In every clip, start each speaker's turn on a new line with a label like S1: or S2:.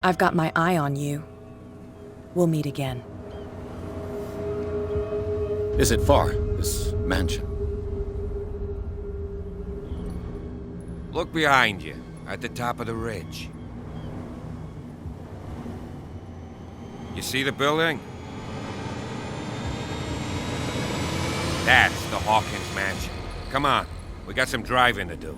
S1: I've got my eye on you. We'll meet again.
S2: Is it far, this mansion?
S3: Look behind you, at the top of the ridge. You see the building? That's the Hawkins mansion. Come on, we got some driving to do.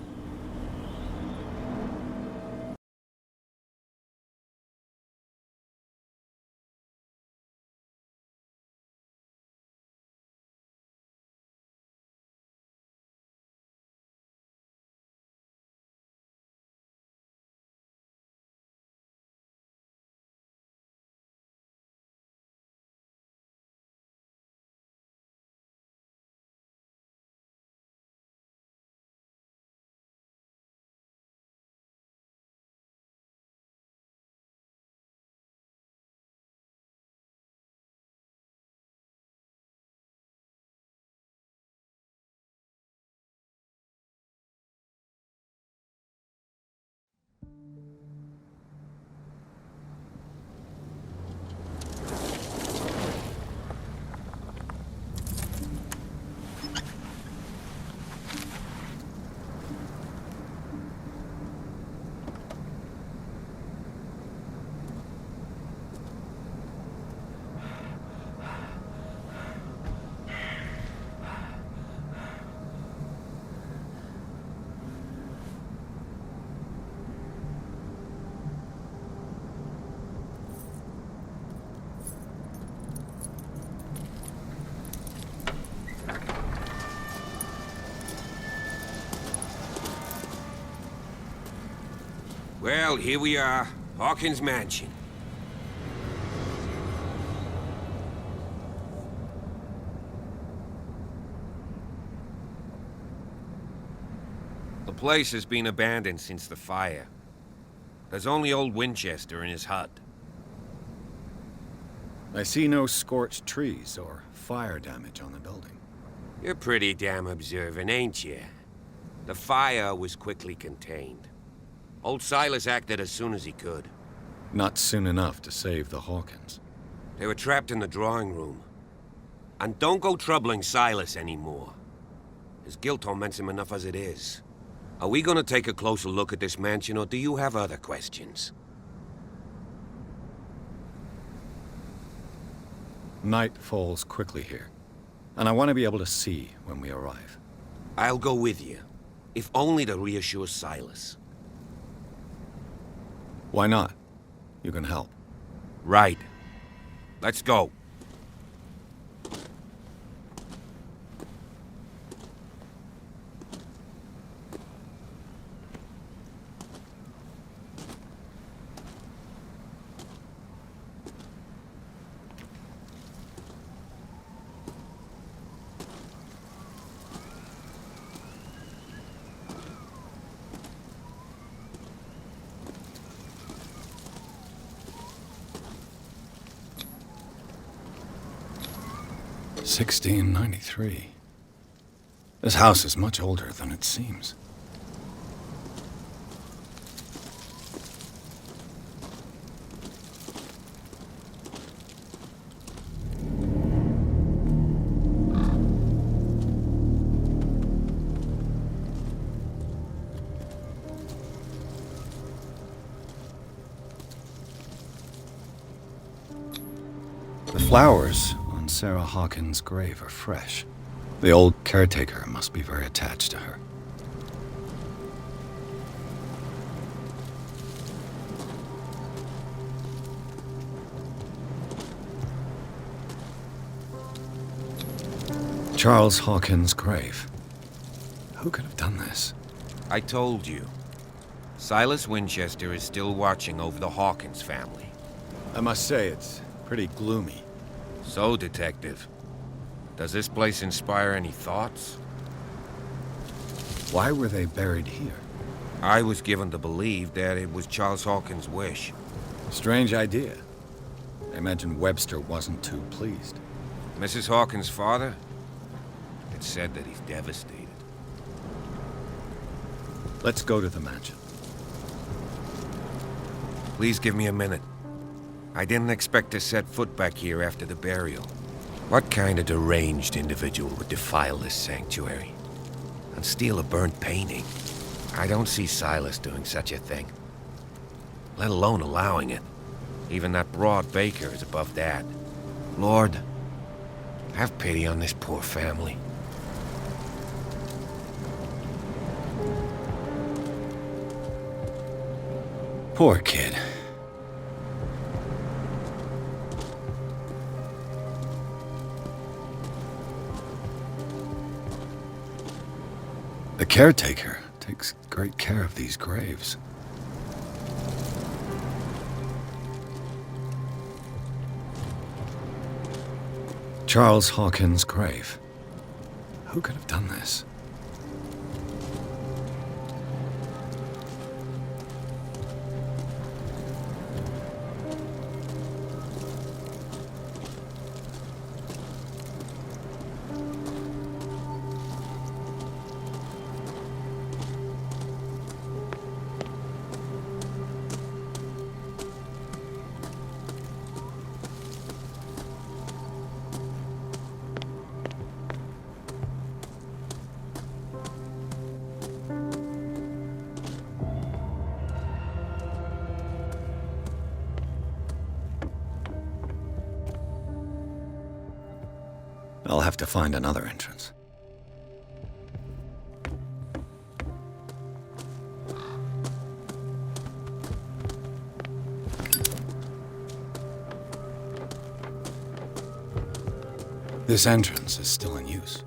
S3: Well, here we are, Hawkins Mansion. The place has been abandoned since the fire. There's only old Winchester in his hut.
S2: I see no scorched trees or fire damage on the building.
S3: You're pretty damn observant, ain't you? The fire was quickly contained. Old Silas acted as soon as he could.
S2: Not soon enough to save the Hawkins.
S3: They were trapped in the drawing room. And don't go troubling Silas anymore. His guilt torments him enough as it is. Are we gonna take a closer look at this mansion, or do you have other questions?
S2: Night falls quickly here, and I want to be able to see when we arrive.
S3: I'll go with you, if only to reassure Silas.
S2: Why not? You can help.
S3: Right. Let's go.
S2: $1693. This house is much older than it seems. The flowers on Sarah Hawkins' grave are fresh. The old caretaker must be very attached to her. Charles Hawkins' grave. Who could have done this?
S3: I told you. Silas Winchester is still watching over the Hawkins family.
S2: I must say, it's pretty gloomy.
S3: So, Detective, does this place inspire any thoughts?
S2: Why were they buried here?
S3: I was given to believe that it was Charles Hawkins' wish.
S2: Strange idea. I imagine Webster wasn't too pleased.
S3: Mrs. Hawkins' father? It's said that he's devastated.
S2: Let's go to the mansion.
S3: Please give me a minute. I didn't expect to set foot back here after the burial. What kind of deranged individual would defile this sanctuary and steal a burnt painting? I don't see Silas doing such a thing, let alone allowing it. Even that broad baker is above that. Lord, have pity on this poor family.
S2: Poor kid. The caretaker takes great care of these graves. Charles Hawkins' grave. Who could have done this? I'll have to find another entrance. This entrance is still in use.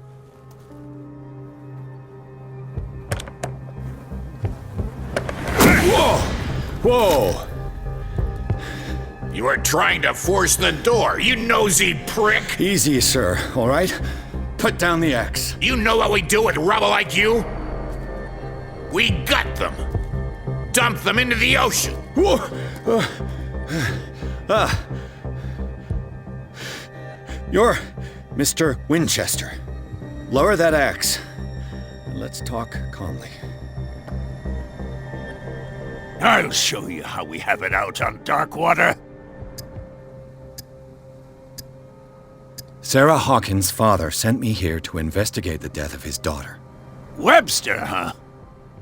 S4: Whoa!
S2: Whoa!
S4: You were trying to force the door, you nosy prick!
S2: Easy, sir, all right? Put down the axe.
S4: You know what we do with rubble like you? We gut them. Dump them into the ocean.
S2: Whoa! You're Mr. Winchester. Lower that axe. And let's talk calmly.
S4: I'll show you how we have it out on Darkwater.
S2: Sarah Hawkins' father sent me here to investigate the death of his daughter.
S4: Webster, huh?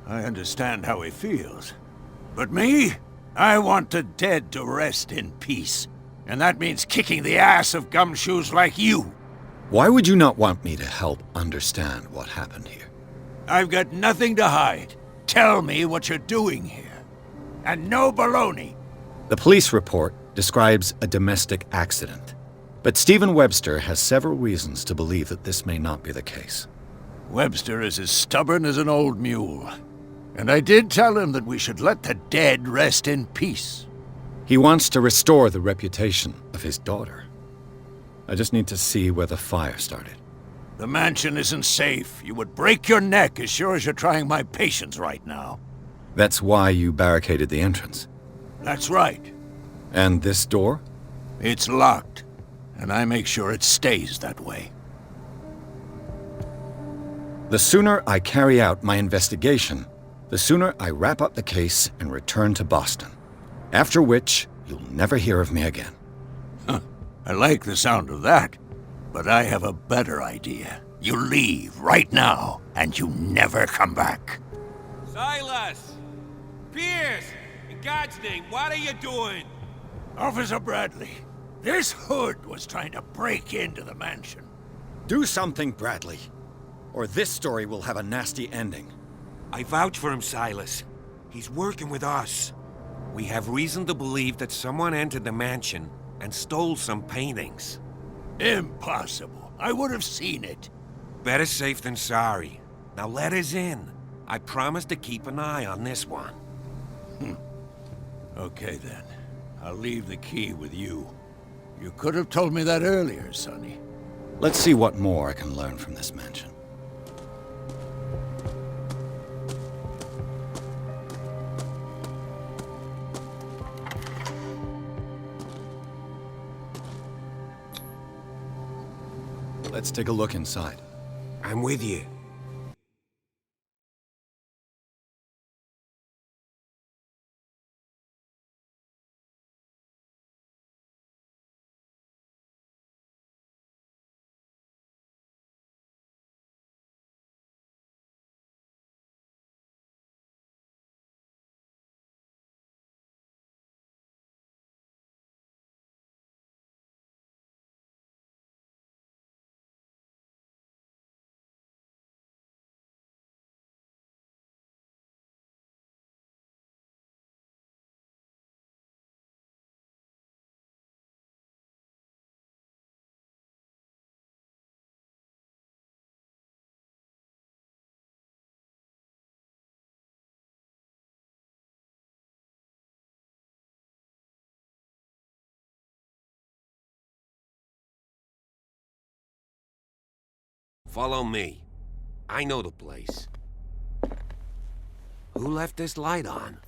S4: I understand how he feels. But me? I want the dead to rest in peace. And that means kicking the ass of gumshoes like you.
S2: Why would you not want me to help understand what happened here?
S4: I've got nothing to hide. Tell me what you're doing here. And no baloney.
S2: The police report describes a domestic accident. But Stephen Webster has several reasons to believe that this may not be the case.
S4: Webster is as stubborn as an old mule. And I did tell him that we should let the dead rest in peace.
S2: He wants to restore the reputation of his daughter. I just need to see where the fire started.
S4: The mansion isn't safe. You would break your neck as sure as you're trying my patience right now.
S2: That's why you barricaded the entrance.
S4: That's right.
S2: And this door?
S4: It's locked. And I make sure it stays that way.
S2: The sooner I carry out my investigation, the sooner I wrap up the case and return to Boston. After which, you'll never hear of me again.
S4: Huh. I like the sound of that. But I have a better idea. You leave right now, and you never come back.
S3: Silas! Pierce! In God's name, what are you doing?
S4: Officer Bradley, this hood was trying to break into the mansion.
S2: Do something, Bradley, or this story will have a nasty ending.
S3: I vouch for him, Silas. He's working with us. We have reason to believe that someone entered the mansion and stole some paintings.
S4: Impossible. I would have seen it.
S3: Better safe than sorry. Now let us in. I promise to keep an eye on this one.
S4: Okay then. I'll leave the key with you. You could have told me that earlier, Sonny.
S2: Let's see what more I can learn from this mansion. Let's take a look inside.
S3: I'm with you. Follow me. I know the place. Who left this light on?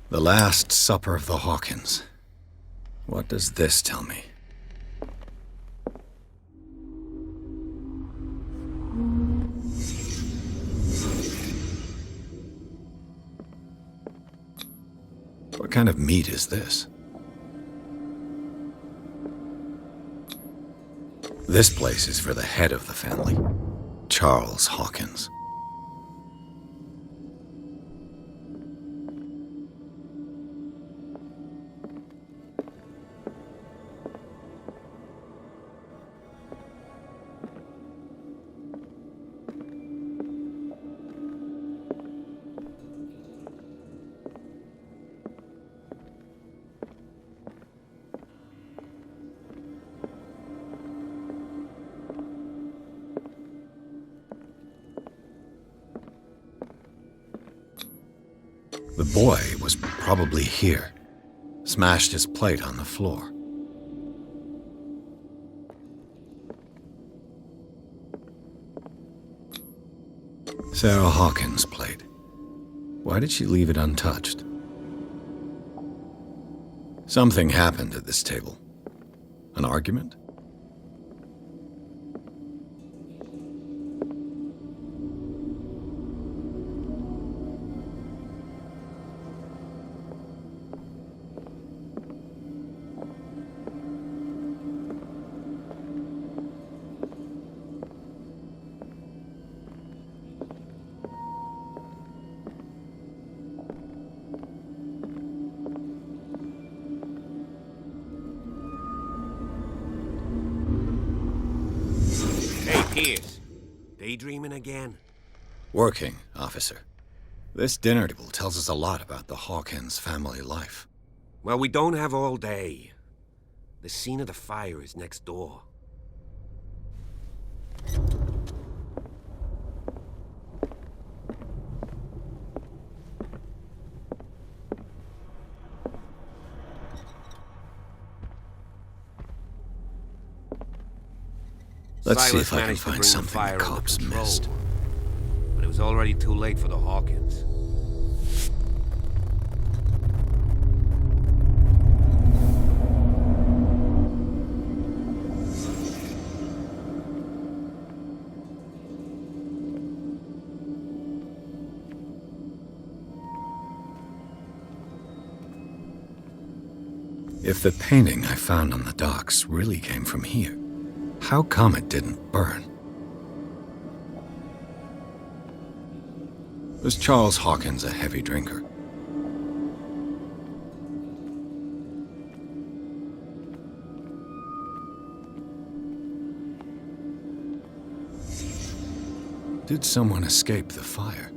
S2: The Last Supper of the Hawkins. What does this tell me? What kind of meat is this? This place is for the head of the family, Charles Hawkins. The boy was probably here. Smashed his plate on the floor. Sarah Hawkins' plate. Why did she leave it untouched? Something happened at this table. An argument?
S3: Pierce, daydreaming again?
S2: Working, officer. This dinner table tells us a lot about the Hawkins family life.
S3: Well, we don't have all day. The scene of the fire is next door.
S2: Let's see
S3: Silas
S2: if I can
S3: managed to
S2: find
S3: bring the
S2: something
S3: fire
S2: the
S3: under
S2: cops
S3: control,
S2: missed.
S3: but it was already too late for the Hawkins.
S2: If the painting I found on the docks really came from here, how come it didn't burn? Was Charles Hawkins a heavy drinker? Did someone escape the fire?